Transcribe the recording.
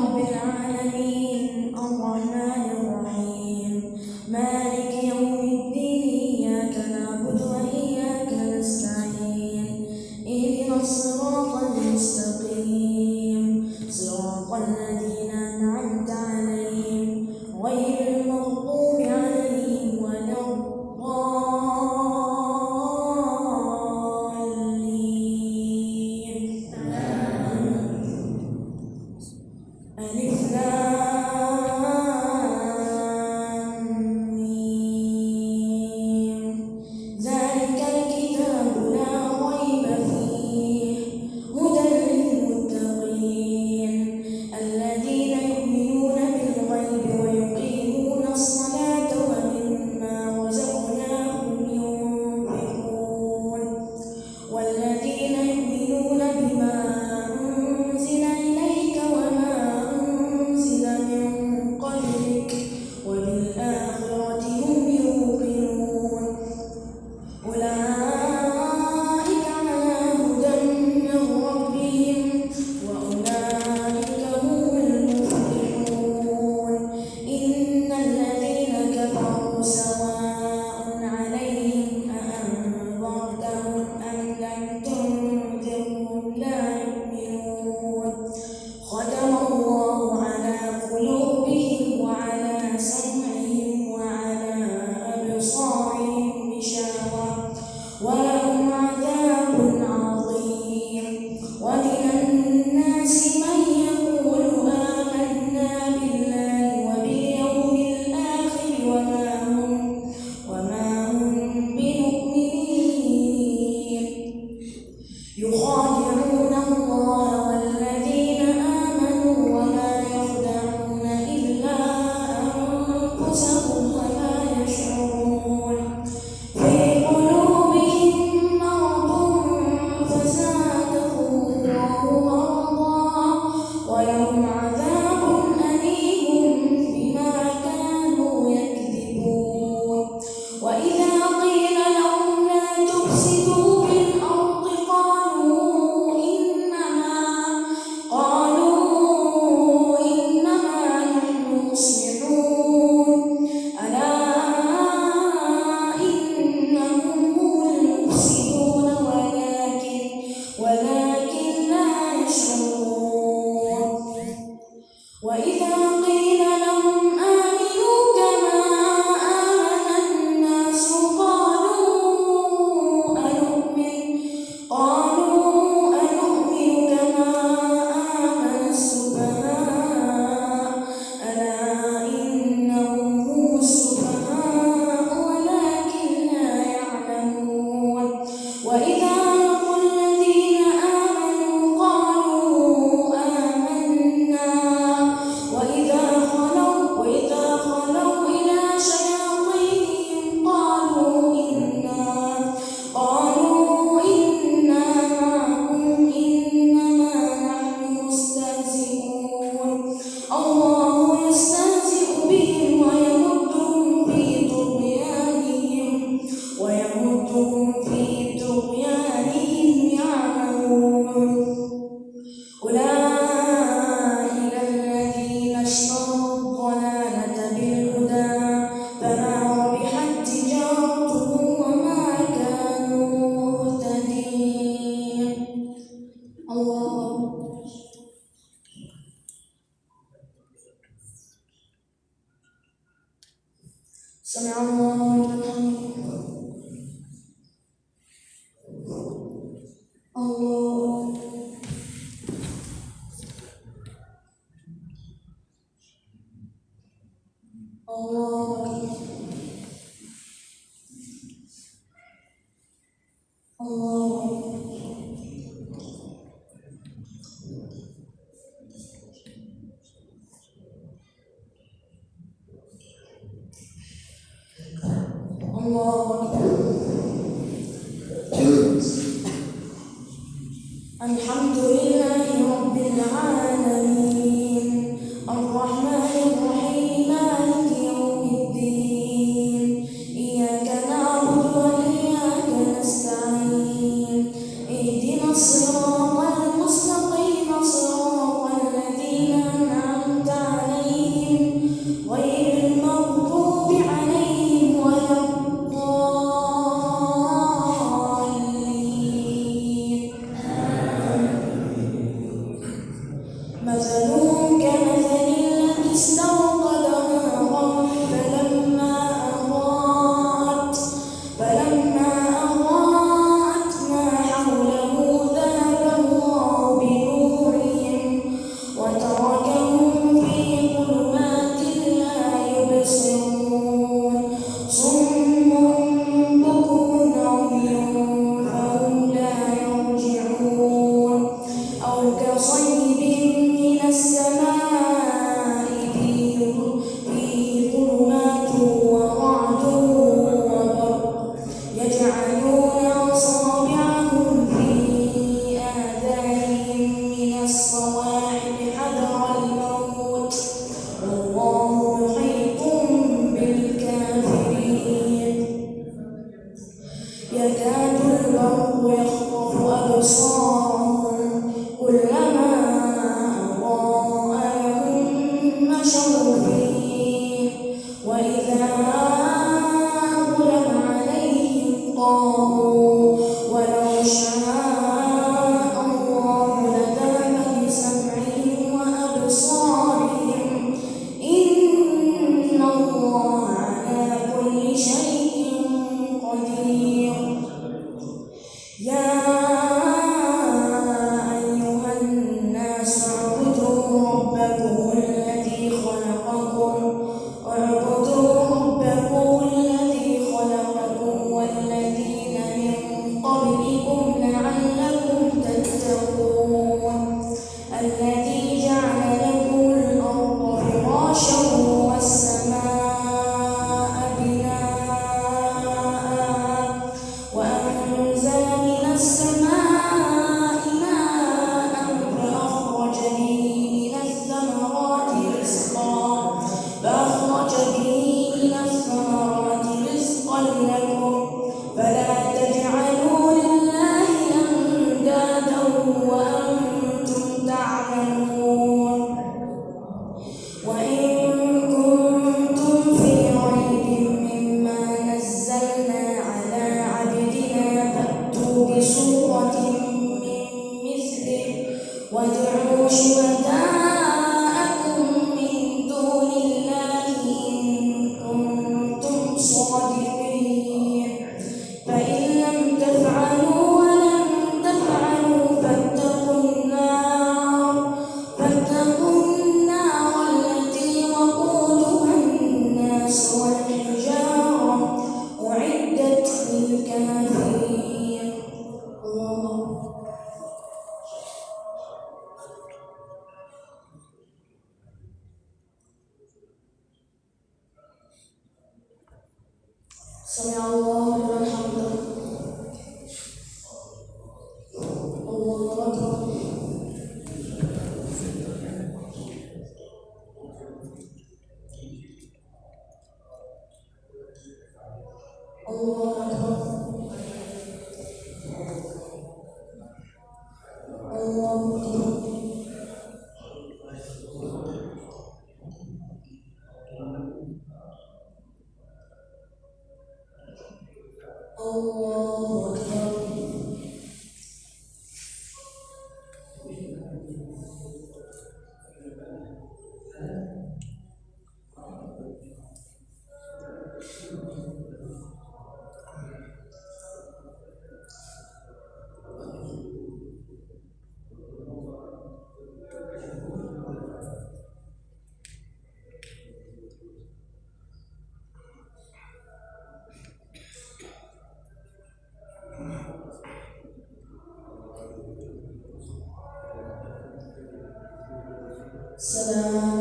رب العالمين الرحمن الرحيم مالك يوم الدين إياك نعبد وإياك نستعين اهدنا الصراط المستقيم صراط الذين أنعمت عليهم غير المغضوب عليهم ولا الضالين. ألف لام ميم ذلك الكتاب لا ريب فيه هدى للمتقين الذين يؤمنون بالغيب ويقيمون الصلاة ومما رزقناهم ينفقون والذين يؤمنون بما أنزل إليك وما أنزل من قبلك وبالآخرة هم يوقنون أولئك على هدى من ربهم وأولئك هم المفلحون إن الذين كفروا سواء عليهم أأنذرتهم أم لم تنذرهم لا يؤمنون ختم الله على قلوبهم وعلى سمعهم وعلى أبصارهم غشاوة ولهم عذاب عظيم ومن الناس من يقول آمنا بالله وباليوم الآخر وما هم بمؤمنين يخادعون الله والذين آمنوا وما يخدعون إلا أنفسهم وما يشعرون في قلوبهم مرض فزادهم الله مرضا ولهم عذاب أليم بما كانوا يكذبون وإذا قيل لهم لا تفسدوا في الأرض قالوا إنما نحن مصلحون ألا إنهم هم المفسدون ولكن لا يشعرون وإذا قيل لهم آمنوا كما آمن الناس قالوا أنؤمن كما آمن السفهاء ألا إنهم هم السفهاء ولكن لا يعلمون وإذا لقوا الذين آمنوا قالوا آمنا وإذا خلوا إلى شياطينهم قالوا إنا معكم إنما نحن مستهزئون الله يستهزئ بهم ويمدهم في طغيانهم يعمهون أولئك الذين اشتروا الضلالة بالهدى فما ربحت تجارتهم وما كانوا مهتدين. الله سمع الله لمن حمده. الله الحمد لله رب العالمين الرحمن الرحيم مالك يوم الدين إياك نعبد وإياك نستعين اهدنا الصراط المستقيم صراط الذين أنعمت مثلهم كمثل الذي استوقد نارا فلما أضاءت ما حوله ذهب الله بنورهم وتركهم في ظلمات لا يبصرون صم بكم عمي فهم لا يرجعون أو كصيب من السماء فيه ظلمات ورعد وبرق يجعلون أصابعهم في آذانهم من الصواعق حذر الموت والله محيط بالكافرين يكاد البرق يخطف أبصارهم كلما أضاء لهم مشوا فيه وإذا أظلم عليهم قاموا ولو شاء الله لذهب بسمعهم وأبصارهم إن الله على كل شيء قدير يا أيها الناس اعبدوا ربكم الذي خلقكم والذين من قبلكم لعلكم تتقون الذي جعل لكم الأرض فراشا والسماء بناء وأنزل من السماء ماء فأخرج به من الثمرات رزقا لكم فلا تجعلوا لله أندادا وأنتم تعلمون وإن كنتم في ريب مما نزلنا على عبدنا فأتوا بسورة من مثله وادعوا شهداءكم من دون الله إن كنتم صادقين فإن لم تفعلوا ولن تفعلوا فاتقوا النار التي وقودها الناس والحجارة أعدت للكافرين الله سمع الله لمن حمده الله أكبر الله أكبر الله أكبر الله أكبر سلام